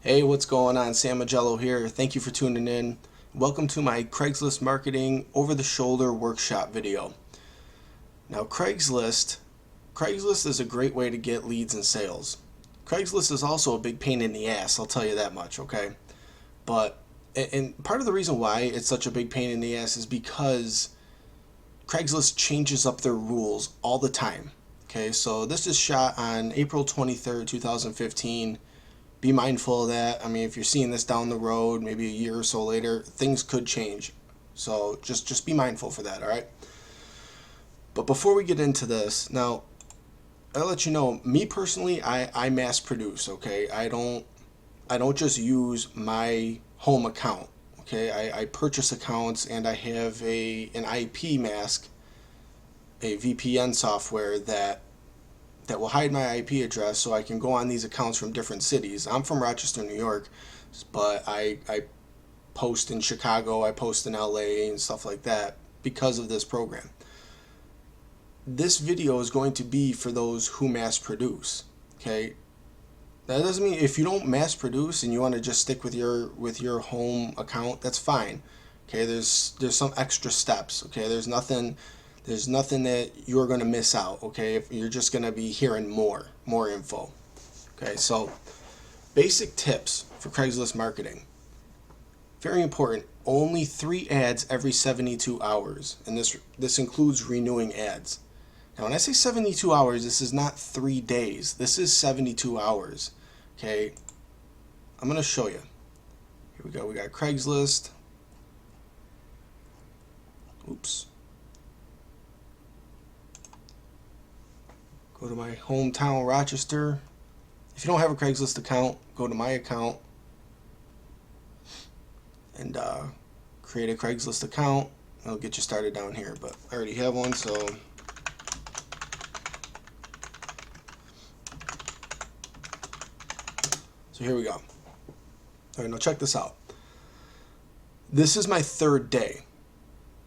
Hey, what's going on? Sam Magello here. Thank you for tuning in. Welcome to my Craigslist marketing over-the-shoulder workshop video. Now, Craigslist is a great way to get leads and sales. Craigslist is also a big pain in the ass, I'll tell you that much, okay? But and part of the reason why it's such a big pain in the ass is because Craigslist changes up their rules all the time. Okay, so this is shot on April 23rd, 2015. Be mindful of that. I mean, if you're seeing this down the road, maybe a year or so later, things could change. So just be mindful for that, all right? But before we get into this, now I'll let you know, me personally, I mass produce, okay? I don't just use my home account, okay? I purchase accounts and I have an IP mask, a VPN software that will hide my IP address so I can go on these accounts from different cities. I'm from Rochester, New York, but I post in Chicago, I post in LA and stuff like that because of this program. This video is going to be for those who mass produce, okay? That doesn't mean if you don't mass produce and you want to just stick with your home account, that's fine. Okay, there's some extra steps, okay? There's nothing that you're going to miss out, okay? If you're just going to be hearing more info. Okay, so basic tips for Craigslist marketing. Very important. Only 3 ads every 72 hours, and this includes renewing ads. Now, when I say 72 hours, this is not 3 days. This is 72 hours. Okay, I'm going to show you. Here we go. We got Craigslist. Oops. Go to my hometown, Rochester. If you don't have a Craigslist account, go to my account and create a Craigslist account. It'll get you started down here, but I already have one, so here we go. All right, now check this out. This is my 3rd day.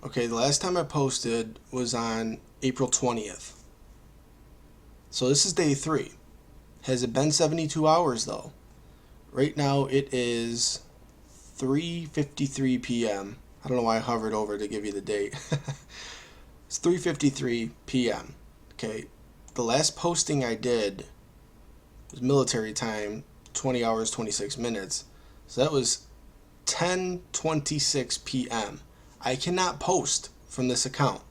Okay, the last time I posted was on April 20th. So this is day 3. Has it been 72 hours though? Right now it is 3:53 p.m. I don't know why I hovered over to give you the date. It's 3:53 p.m. Okay, the last posting I did was military time, 20 hours 26 minutes. So that was 10:26 p.m. I cannot post from this account.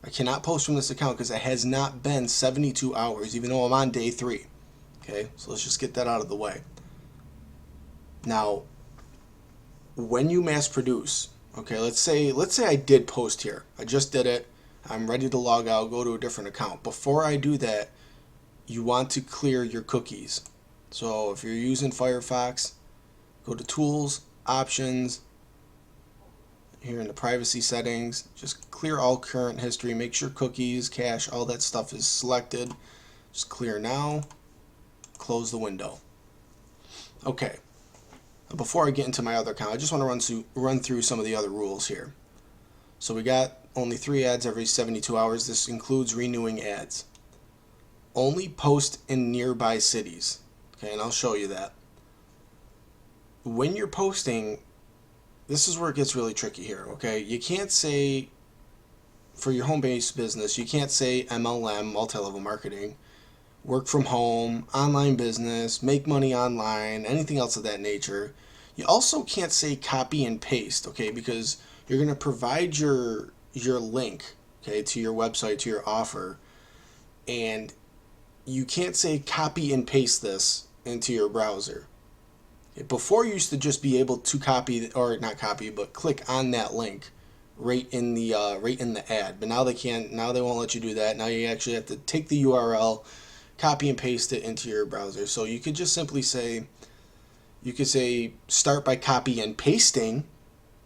I cannot post from this account because it has not been 72 hours, even though I'm on day 3. Okay, so let's just get that out of the way. Now, when you mass produce, okay, let's say I did post here. I just did it. I'm ready to log out, go to a different account. Before I do that, you want to clear your cookies. So if you're using Firefox, go to Tools, Options. Here in the privacy settings, just clear all current history. Make sure cookies, cache, all that stuff is selected. Just clear now. Close the window. Okay. Before I get into my other account, I just want to run through some of the other rules here. So we got only 3 ads every 72 hours. This includes renewing ads. Only post in nearby cities. Okay, and I'll show you that. When you're posting, this is where it gets really tricky here, okay? You can't say, for your home-based business, you can't say MLM, multi-level marketing, work from home, online business, make money online, anything else of that nature. You also can't say copy and paste, okay? Because you're going to provide your link, okay, to your website, to your offer, and you can't say copy and paste this into your browser. Before, you used to just be able to copy, or not copy, but click on that link right in the ad. But now they can't. Now they won't let you do that. Now you actually have to take the URL, copy and paste it into your browser. So you could just simply say, you could say start by copy and pasting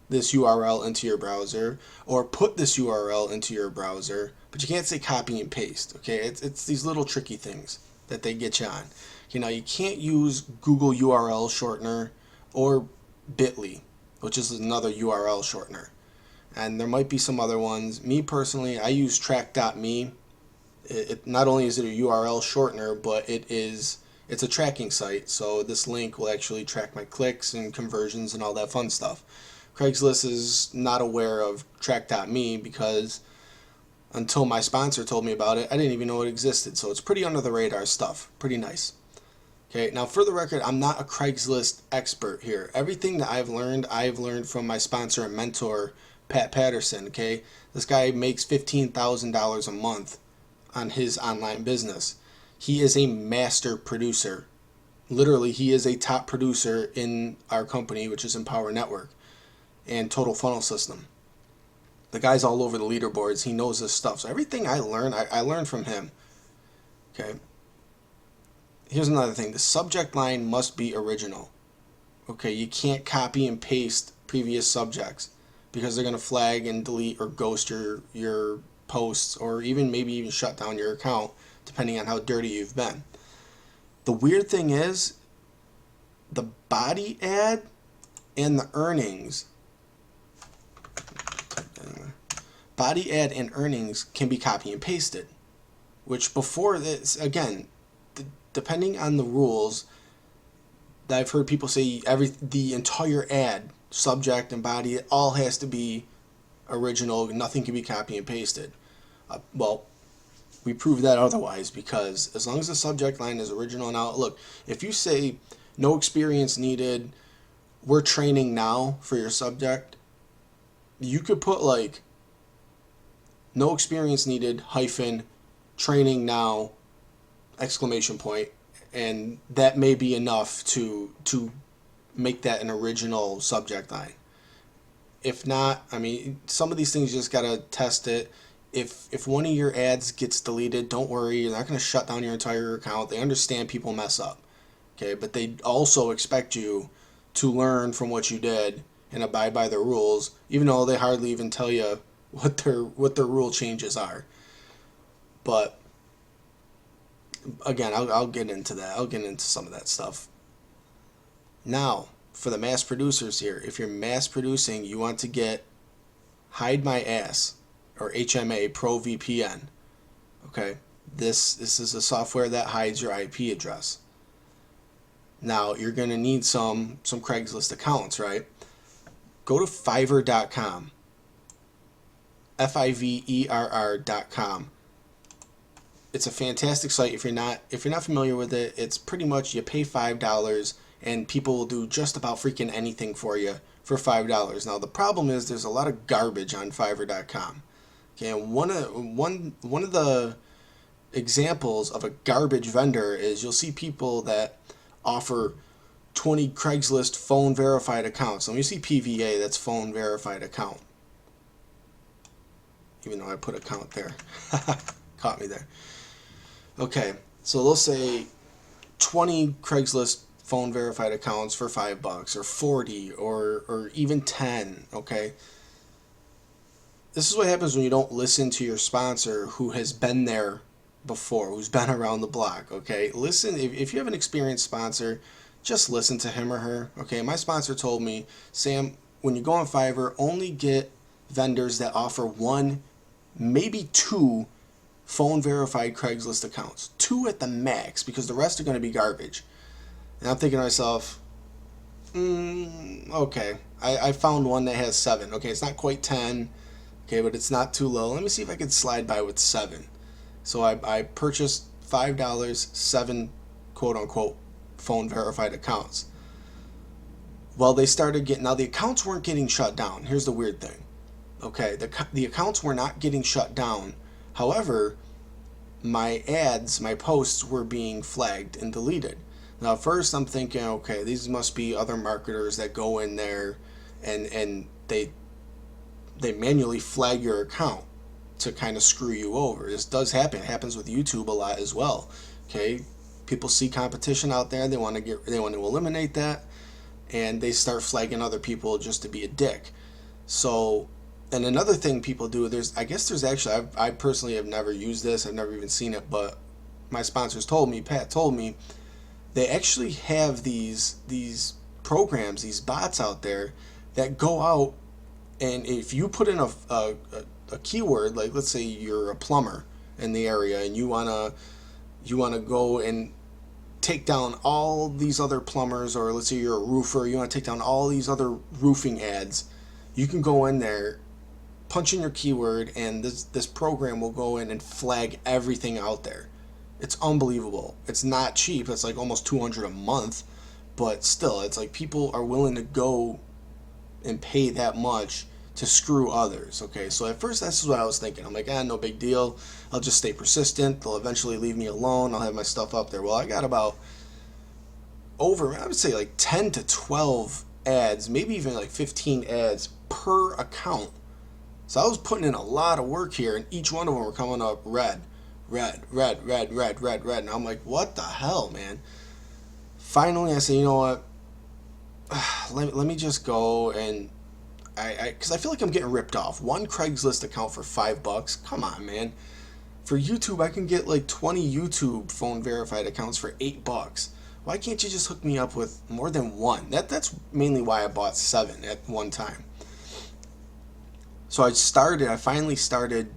this URL into your browser, or put this URL into your browser. But you can't say copy and paste. Okay, it's these little tricky things that they get you on. Okay, now you can't use Google URL shortener or Bitly, which is another URL shortener. And there might be some other ones. Me personally, I use track.me. It not only is it a URL shortener, but it's It's a tracking site, so this link will actually track my clicks and conversions and all that fun stuff. Craigslist is not aware of track.me because until my sponsor told me about it, I didn't even know it existed. So it's pretty under the radar stuff. Pretty nice. Okay, now for the record, I'm not a Craigslist expert here. Everything that I've learned from my sponsor and mentor, Pat Patterson. Okay, this guy makes $15,000 a month on his online business. He is a master producer. Literally, he is a top producer in our company, which is Empower Network and Total Funnel System. The guy's all over the leaderboards. He knows this stuff. So everything I learned from him. Okay. Here's another thing. The subject line must be original. Okay, you can't copy and paste previous subjects because they're going to flag and delete or ghost your posts, or maybe even shut down your account depending on how dirty you've been. The weird thing is the body ad and the earnings. Body ad and earnings can be copy and pasted, which before this, again, depending on the rules, I've heard people say the entire ad, subject and body, it all has to be original. Nothing can be copy and pasted. Well, we prove that otherwise, because as long as the subject line is original. Now, look, if you say no experience needed, we're training now for your subject, you could put like no experience needed hyphen training now exclamation point, and that may be enough to make that an original subject line. If not, I mean, some of these things you just gotta test it. If one of your ads gets deleted, don't worry, you're not going to shut down your entire account. They understand people mess up, okay? But they also expect you to learn from what you did and abide by the rules, even though they hardly even tell you what their rule changes are. But again, I'll get into that. I'll get into some of that stuff. Now, for the mass producers here, if you're mass producing, you want to get Hide My Ass, or HMA Pro VPN. Okay, this is a software that hides your IP address. Now you're going to need some Craigslist accounts, right? Go to Fiverr.com. Fiverr.com. It's a fantastic site. If you're not familiar with it, it's pretty much you pay $5 and people will do just about freaking anything for you for $5. Now the problem is there's a lot of garbage on Fiverr.com. Okay, and one of the examples of a garbage vendor is you'll see people that offer 20 Craigslist phone verified accounts. So when you see PVA, that's phone verified account. Even though I put account there. Caught me there. Okay, so they'll say 20 Craigslist phone verified accounts for $5 or 40 or even 10, okay? This is what happens when you don't listen to your sponsor who has been there before, who's been around the block, okay? Listen, if you have an experienced sponsor, just listen to him or her, okay? My sponsor told me, Sam, when you go on Fiverr, only get vendors that offer 1, maybe 2 phone verified Craigslist accounts. 2 at the max, because the rest are going to be garbage. And I'm thinking to myself, okay, I found one that has 7. Okay, it's not quite 10, okay, but it's not too low. Let me see if I can slide by with 7. So I purchased $5, 7 quote-unquote phone verified accounts. Well, they started getting, now the accounts weren't getting shut down. Here's the weird thing. Okay, the accounts were not getting shut down. However, my ads, my posts were being flagged and deleted. Now, at first I'm thinking, okay, these must be other marketers that go in there and they manually flag your account to kind of screw you over. This does happen. It happens with YouTube a lot as well. Okay, people see competition out there. They want to eliminate that, and they start flagging other people just to be a dick. So, and another thing people do, I personally have never used this. I've never even seen it, but my sponsors told me, Pat told me, they actually have these programs, these bots out there that go out, and if you put in a keyword, like let's say you're a plumber in the area and you wanna go and take down all these other plumbers, or let's say you're a roofer, you want to take down all these other roofing ads, you can go in there, punch in your keyword, and this program will go in and flag everything out there. It's unbelievable. It's not cheap. It's like almost $200 a month, but still, it's like people are willing to go and pay that much to screw others. Okay, so at first this is what I was thinking. I'm like, no big deal. I'll just stay persistent. They'll eventually leave me alone. I'll have my stuff up there. Well, I got about I would say like 10 to 12 ads, maybe even like 15 ads per account. So I was putting in a lot of work here, and each one of them were coming up red, red, red, red, red, red, red. And I'm like, what the hell, man? Finally, I said, you know what? Let me just go, and because I feel like I'm getting ripped off. One Craigslist account for $5. Come on, man. For YouTube, I can get like 20 YouTube phone verified accounts for $8. Why can't you just hook me up with more than one? That's mainly why I bought 7 at one time. So I finally started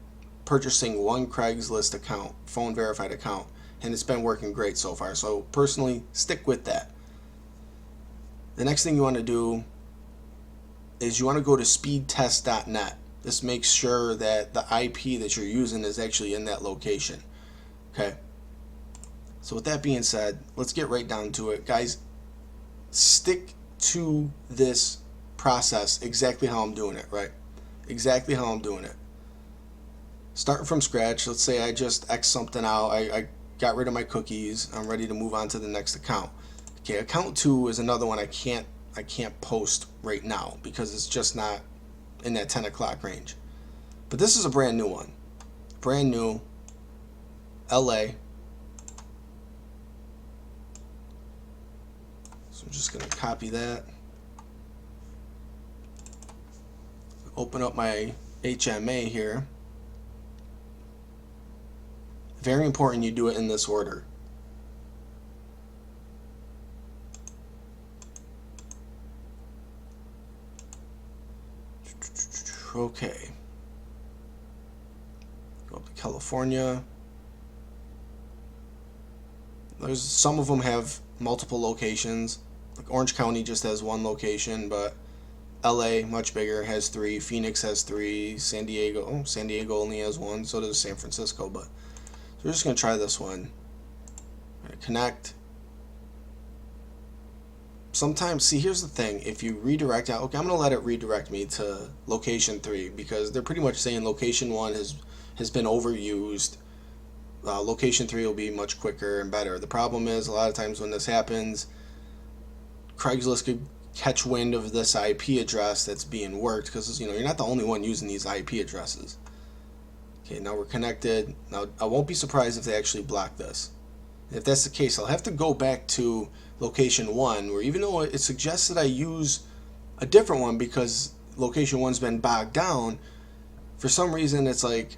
purchasing one Craigslist account, phone verified account, and it's been working great so far. So personally, stick with that. The next thing you want to do is you want to go to speedtest.net. This makes sure that the IP that you're using is actually in that location. Okay. So with that being said, let's get right down to it. Guys, stick to this process exactly how I'm doing it, right? Exactly how I'm doing it. Starting from scratch, let's say I just X something out. I got rid of my cookies. I'm ready to move on to the next account. Okay, account 2 is another one I can't post right now because it's just not in that 10 o'clock range. But this is a brand new one. Brand new. LA. So I'm just going to copy that. Open up my HMA here. Very important you do it in this order. Okay. Go up to California. There's some of them have multiple locations. Like Orange County just has one location, but LA, much bigger, has 3. Phoenix has 3. San Diego only has 1. So does San Francisco. But so we're just gonna try this one. Connect. Sometimes, see, here's the thing. If you redirect out, okay, I'm gonna let it redirect me to location 3 because they're pretty much saying location 1 has been overused. Location 3 will be much quicker and better. The problem is a lot of times when this happens, Craigslist could catch wind of this IP address that's being worked because you're not the only one using these IP addresses. Okay, now we're connected. Now I won't be surprised if they actually block this. If that's the case, I'll have to go back to location 1, where even though it suggests that I use a different one because location 1's been bogged down, for some reason it's like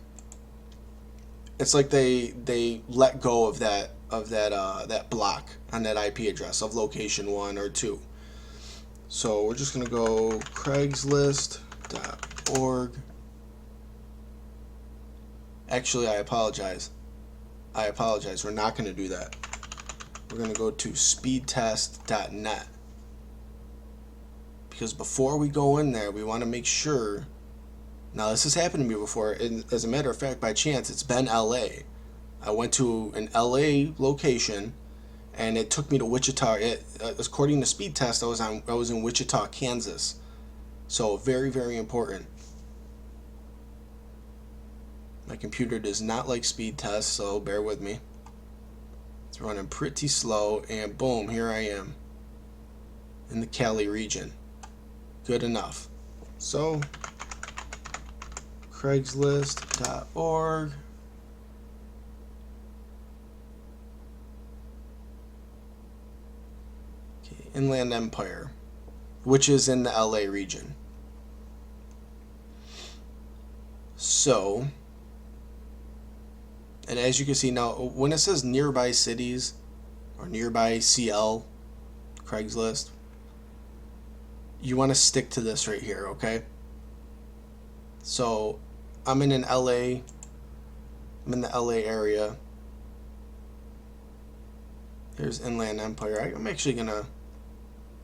they let go of that block on that IP address of location 1 or 2. So we're just gonna go Craigslist.org. Actually, I apologize. We're not going to do that. We're going to go to speedtest.net. Because before we go in there, we want to make sure. Now, this has happened to me before. And as a matter of fact, by chance, it's been LA. I went to an LA location, and it took me to Wichita. According to Speed Test, I was in Wichita, Kansas. So very, very important. My computer does not like speed tests, so bear with me. It's running pretty slow, and boom, here I am in the Cali region. Good enough. So, Craigslist.org. Okay, Inland Empire, which is in the LA region. So, and as you can see now, when it says nearby cities or nearby CL, Craigslist, you want to stick to this right here, okay? So I'm in the LA area. Here's Inland Empire. I'm actually going to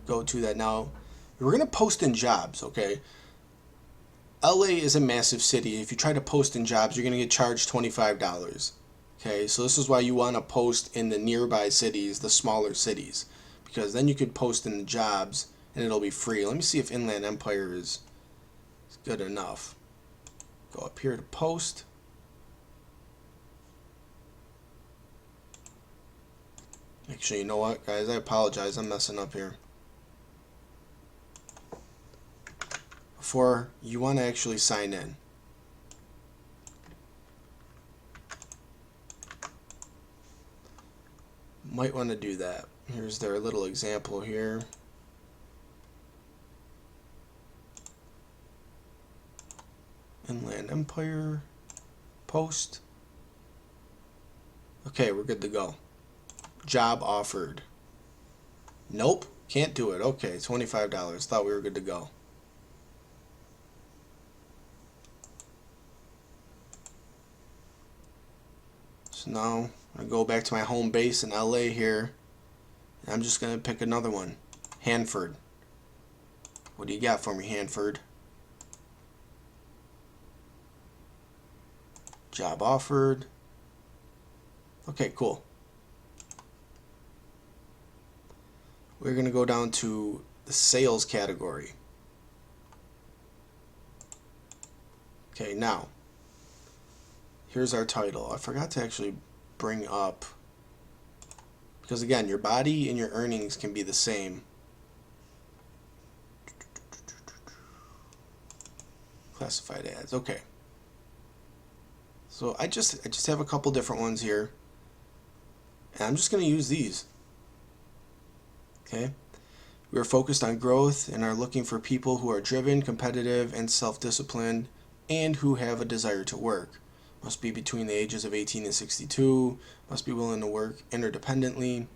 go to that now. We're going to post in jobs, okay? LA is a massive city. If you try to post in jobs, you're going to get charged $25. Okay, so this is why you want to post in the nearby cities, the smaller cities, because then you could post in the jobs and it'll be free. Let me see if Inland Empire is good enough. Go up here to post. Actually, you know what, guys? I apologize. I'm messing up here. Before, you want to actually sign in. Might want to do that. Here's their little example here. Inland Empire. Post. Okay, we're good to go. Job offered. Nope, can't do it. Okay, $25. Thought we were good to go. So now I go back to my home base in LA here. And I'm just going to pick another one. Hanford. What do you got for me, Hanford? Job offered. Okay, cool. We're going to go down to the sales category. Okay, now, here's our title. I forgot to actually bring up, because again, your body and your earnings can be the same. Classified ads, okay. So I just have a couple different ones here, and I'm just going to use these. Okay, we are focused on growth and are looking for people who are driven, competitive, and self-disciplined, and who have a desire to work. Must be between the ages of 18 and 62. Must be willing to work interdependently.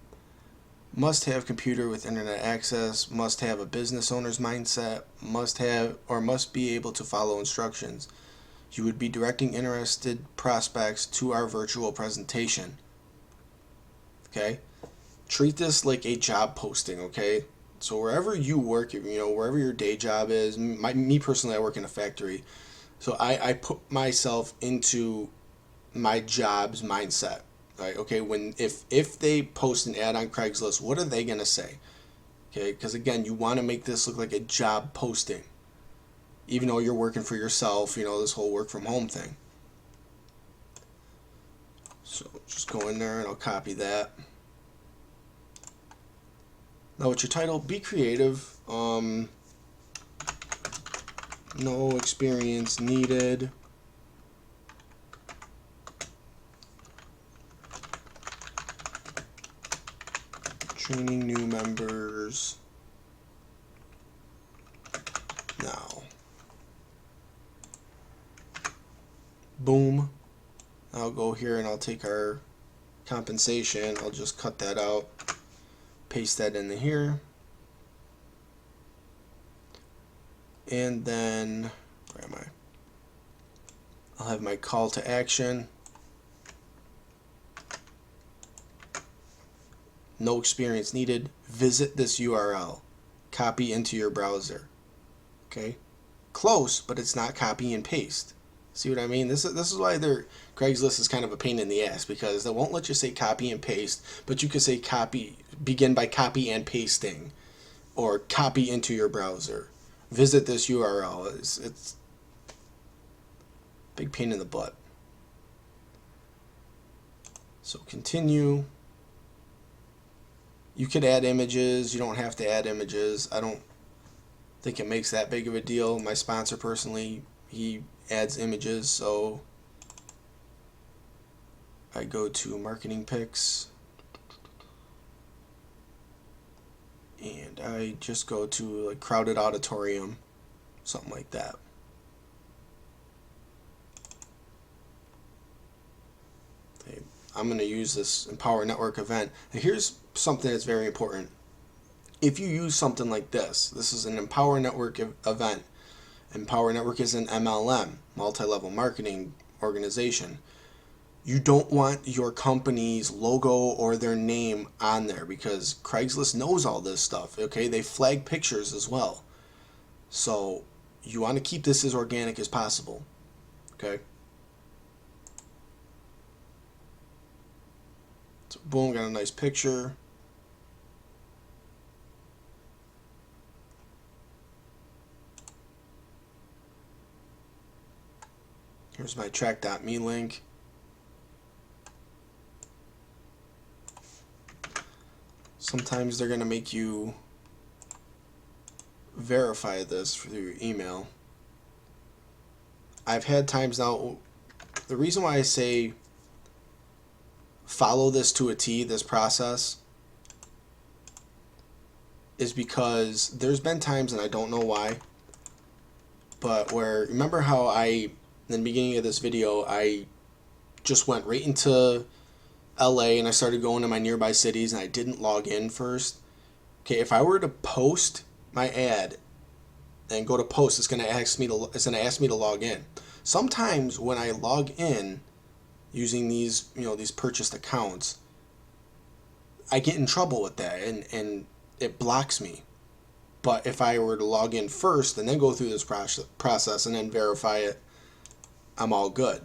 Must have computer with internet access. Must have a business owner's mindset. Must have or must be able to follow instructions. You would be directing interested prospects to our virtual presentation. Okay? Treat this like a job posting, okay? So wherever you work, wherever your day job is, me personally, I work in a factory. So I put myself into my job's mindset, right? Okay, if they post an ad on Craigslist, what are they going to say? Okay, because again, you want to make this look like a job posting. Even though you're working for yourself, this whole work from home thing. So just go in there and I'll copy that. Now what's your title? Be creative. No experience needed. Training new members now. Boom. I'll go here and I'll take our compensation. I'll just cut that out. Paste that into here. And then, where am I? I'll have my call to action. No experience needed. Visit this URL. Copy into your browser. Okay? Close, but it's not copy and paste. See what I mean? This is why Craigslist is kind of a pain in the ass, because they won't let you say copy and paste, but you could say begin by copy and pasting, or copy into your browser. Visit this URL. It's big pain in the butt. So continue. You could add images. You don't have to add images. I don't think it makes that big of a deal. My sponsor personally, he adds images, so I go to marketing picks and I just go to like crowded auditorium, something like that. Okay, I'm going to use this Empower Network event. And here's something that's very important. If you use something like this is an Empower Network event. Empower Network is an MLM, multi-level marketing organization. you don't want your company's logo or their name on there because Craigslist knows all this stuff, okay? They flag pictures as well. So you want to keep this as organic as possible, okay? So boom, got a nice picture. Here's my track.me link. Sometimes they're going to make you verify this through your email. I've had times now, the reason why I say follow this to a T, this process, is because there's been times, and I don't know why, but where, remember how in the beginning of this video, I just went right into LA and I started going to my nearby cities and I didn't log in first. Okay, if I were to post my ad and go to post, it's gonna ask me to log in. Sometimes when I log in using these, these purchased accounts, I get in trouble with that and it blocks me. But if I were to log in first and then go through this process and then verify it, I'm all good.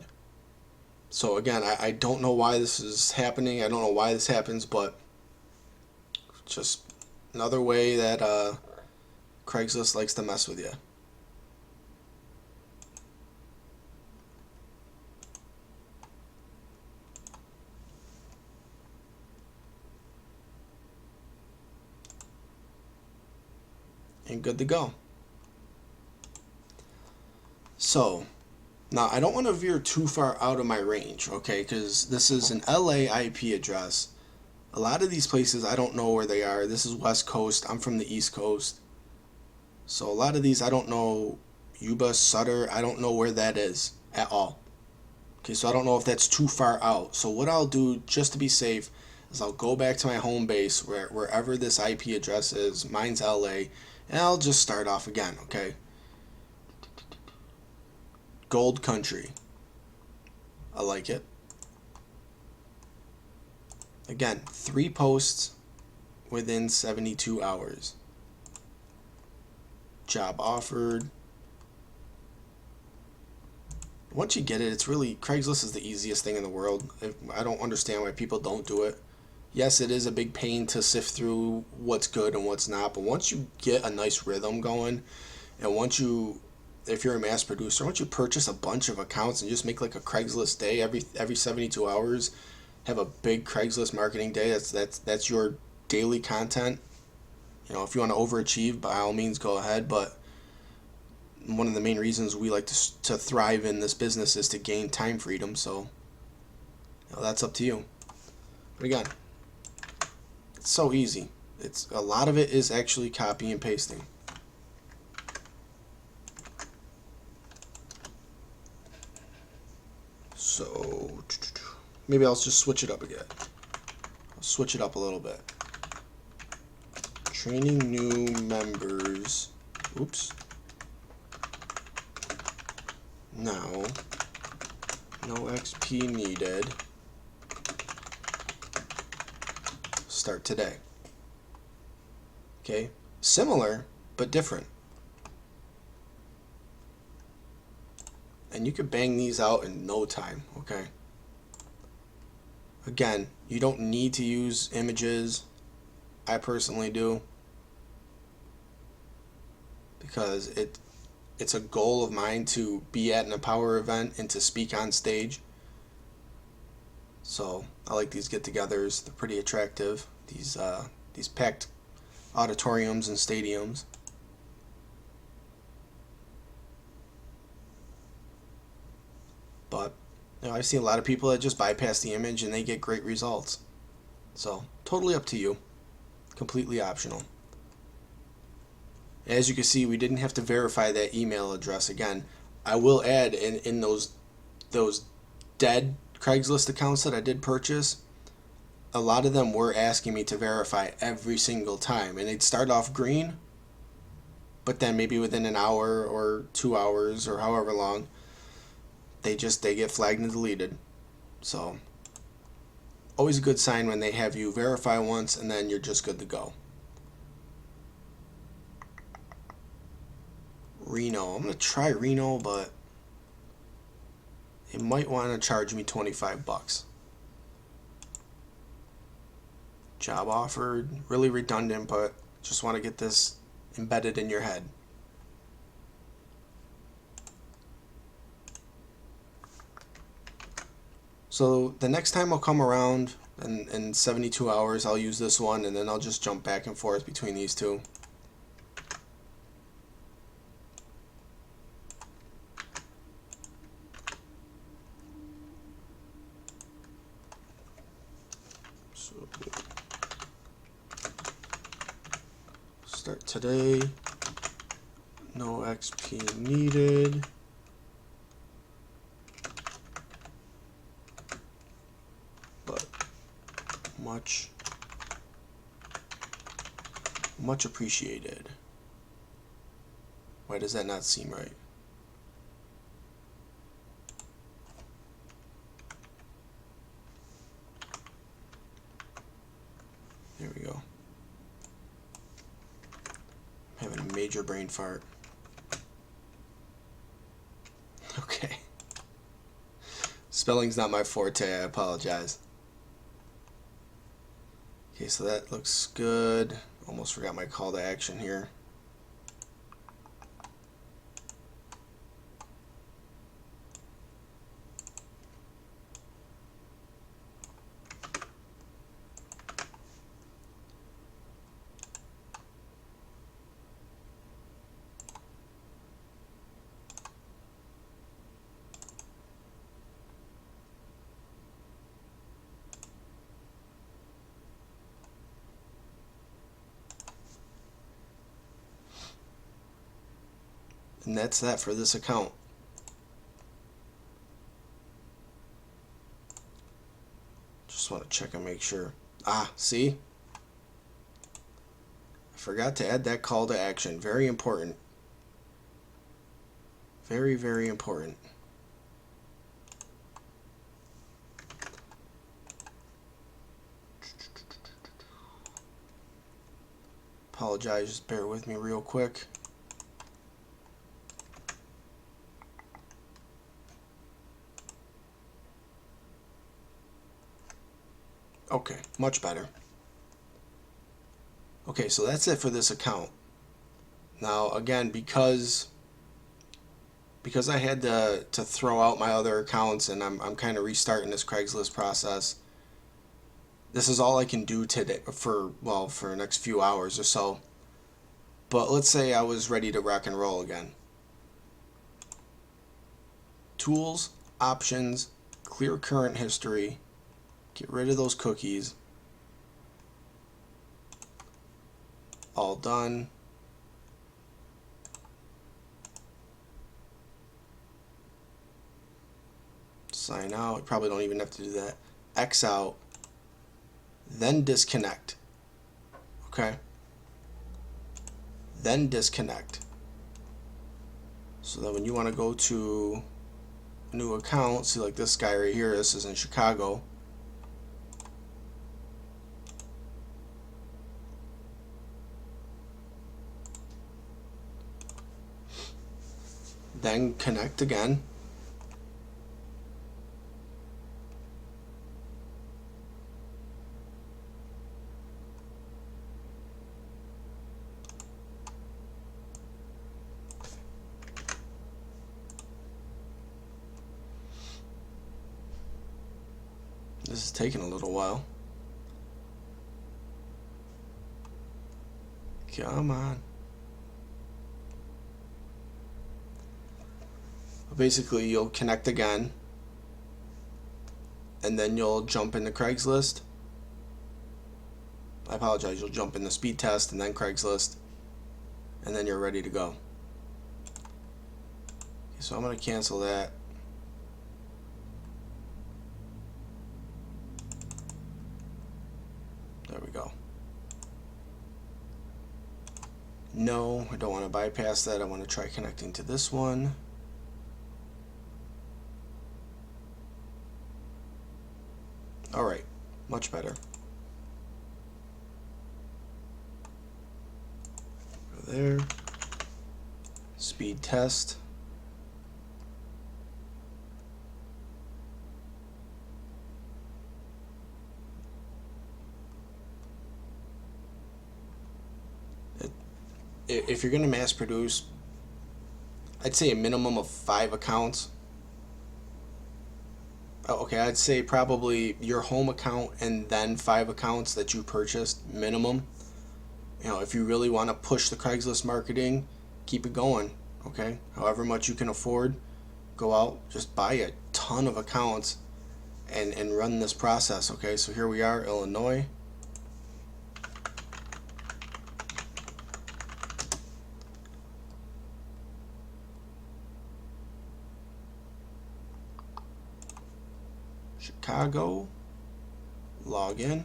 So again, I don't know why this is happening. I don't know why this happens, but just another way that Craigslist likes to mess with you. And good to go. So now, I don't want to veer too far out of my range, okay, because this is an LA IP address. A lot of these places, I don't know where they are. This is West Coast. I'm from the East Coast. So a lot of these, I don't know. Yuba, Sutter, I don't know where that is at all. Okay, so I don't know if that's too far out. So what I'll do, just to be safe, is I'll go back to my home base, wherever this IP address is. Mine's LA, and I'll just start off again, okay? Gold Country. I like it. Again, 3 posts within 72 hours. Job offered. Once you get it, it's really, Craigslist is the easiest thing in the world. I don't understand why people don't do it. Yes, it is a big pain to sift through what's good and what's not, but once you get a nice rhythm going, and if you're a mass producer, once you purchase a bunch of accounts and just make like a Craigslist day every 72 hours, have a big Craigslist marketing day. That's your daily content. If you want to overachieve, by all means, go ahead. But one of the main reasons we like to thrive in this business is to gain time freedom. So that's up to you. But again, it's so easy. A lot of it is actually copy and pasting. So maybe I'll just switch it up again. I'll switch it up a little bit. Training new members. Oops. Now, no XP needed. Start today. Okay, similar but different. And you could bang these out in no time, okay? Again, you don't need to use images. I personally do. Because it's a goal of mine to be at an Empower event and to speak on stage. So I like these get-togethers. They're pretty attractive. These packed auditoriums and stadiums. But I've seen a lot of people that just bypass the image and they get great results. So totally up to you. Completely optional. As you can see, we didn't have to verify that email address again. I will add in those dead Craigslist accounts that I did purchase, a lot of them were asking me to verify every single time, and they'd start off green, but then maybe within an hour or 2 hours or however long, they get flagged and deleted. So always a good sign when they have you verify once and then you're just good to go. Reno. I'm going to try Reno, but they might want to charge me 25 bucks. Job offered. Really redundant, but just want to get this embedded in your head. So the next time I'll come around in 72 hours, I'll use this one, and then I'll just jump back and forth between these two. So start today. No XP needed. But much appreciated. Why does that not seem right? There we go. I'm having a major brain fart. Okay. Spelling's not my forte, I apologize. Okay, so that looks good. Almost forgot my call to action here. And that's that for this account. Just want to check and make sure. Ah, see? I forgot to add that call to action. Very important. Very, very important. Apologize, just bear with me real quick. Okay, much better. Okay, so that's it for this account. Now, again, because I had to throw out my other accounts and I'm kind of restarting this Craigslist process, this is all I can do today for the next few hours or so. But let's say I was ready to rock and roll again. Tools, options, clear current history. Get rid of those cookies. All done. Sign out. You probably don't even have to do that. X out. Then disconnect. Okay. Then disconnect. So then when you want to go to a new account, see like this guy right here, this is in Chicago. Then connect again. This is taking a little while. Come on. Basically, you'll connect again, and then you'll jump into Craigslist. I apologize, you'll jump in the speed test and then Craigslist, and then you're ready to go. Okay, so I'm going to cancel that. There we go. No, I don't want to bypass that. I want to try connecting to this one. Much better. Go there. Speed test. If you're going to mass produce, I'd say a minimum of 5 accounts. Okay, I'd say probably your home account and then 5 accounts that you purchased minimum. You know, if you really want to push the Craigslist marketing, keep it going. Okay, however much you can afford, go out, just buy a ton of accounts and run this process. Okay, so here we are, Illinois. Chicago, log in.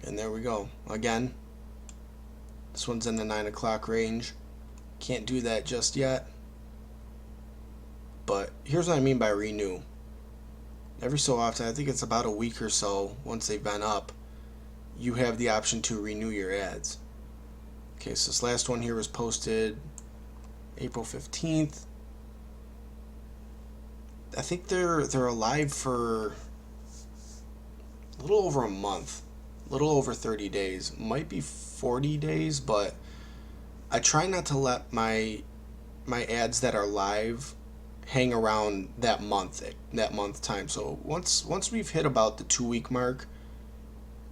And there we go. Again, this one's in the 9 o'clock range. Can't do that just yet. But here's what I mean by renew. Every so often, I think it's about a week or so, once they've been up, you have the option to renew your ads. Okay, so this last one here was posted April 15th. I think they're alive for a little over a month, a little over 30 days. Might be 40 days, but I try not to let my ads that are live hang around that month time. So once we've hit about the 2-week mark,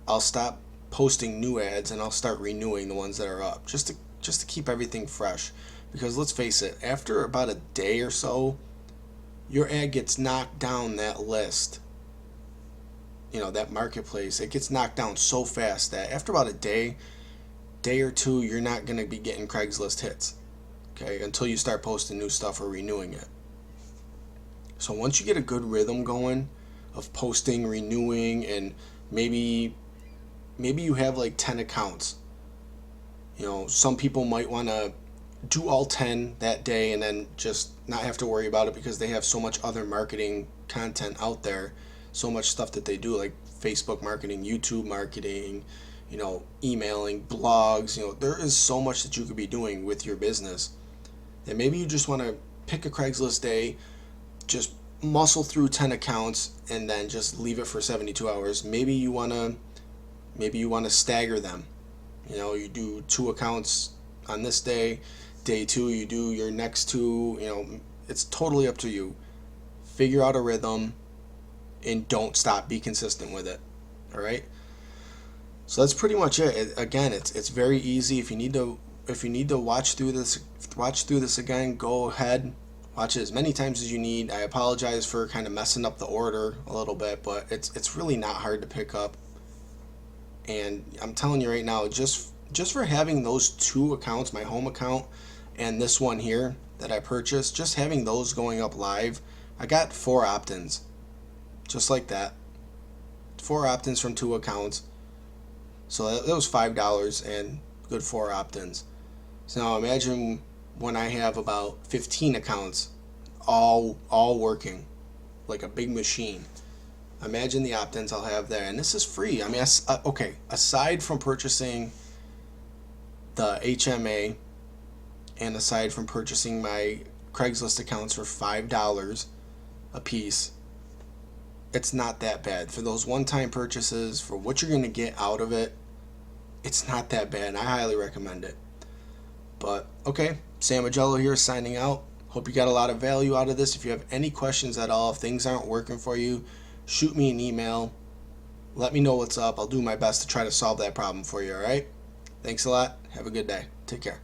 I'll stop posting new ads and I'll start renewing the ones that are up, just to keep everything fresh. Because let's face it, after about a day or so, your ad gets knocked down that list. You know, that marketplace, it gets knocked down so fast that after about a day or two, you're not going to be getting Craigslist hits. Okay, until you start posting new stuff or renewing it. So once you get a good rhythm going of posting, renewing, and maybe you have like 10 accounts. You know, some people might want to do all 10 that day and then just not have to worry about it because they have so much other marketing content out there, so much stuff that they do, like Facebook marketing, YouTube marketing, you know, emailing, blogs. You know, there is so much that you could be doing with your business. And maybe you just want to pick a Craigslist day, just muscle through 10 accounts and then just leave it for 72 hours. Maybe you want to stagger them. You know, you do 2 accounts on this day, day 2 you do your next 2. You know, it's totally up to you. Figure out a rhythm and don't stop. Be consistent with it. All right? So that's pretty much it. Again, it's very easy. If you need to watch through this again, go ahead. Watch it as many times as you need. I apologize for kind of messing up the order a little bit, but it's really not hard to pick up. And I'm telling you right now, just for having those 2 accounts, my home account and this one here that I purchased, just having those going up live, I got 4 opt-ins. Just like that. 4 opt-ins from 2 accounts. So that was $5 and good 4 opt-ins. So now imagine when I have about 15 accounts all working like a big machine. Imagine the opt-ins I'll have there. And this is free. I mean, okay, aside from purchasing the HMA and aside from purchasing my Craigslist accounts for $5 a piece, it's not that bad. For those one-time purchases, for what you're going to get out of it, it's not that bad. I highly recommend it. But, okay, Sam Magello here signing out. Hope you got a lot of value out of this. If you have any questions at all, if things aren't working for you, shoot me an email. Let me know what's up. I'll do my best to try to solve that problem for you, all right? Thanks a lot. Have a good day. Take care.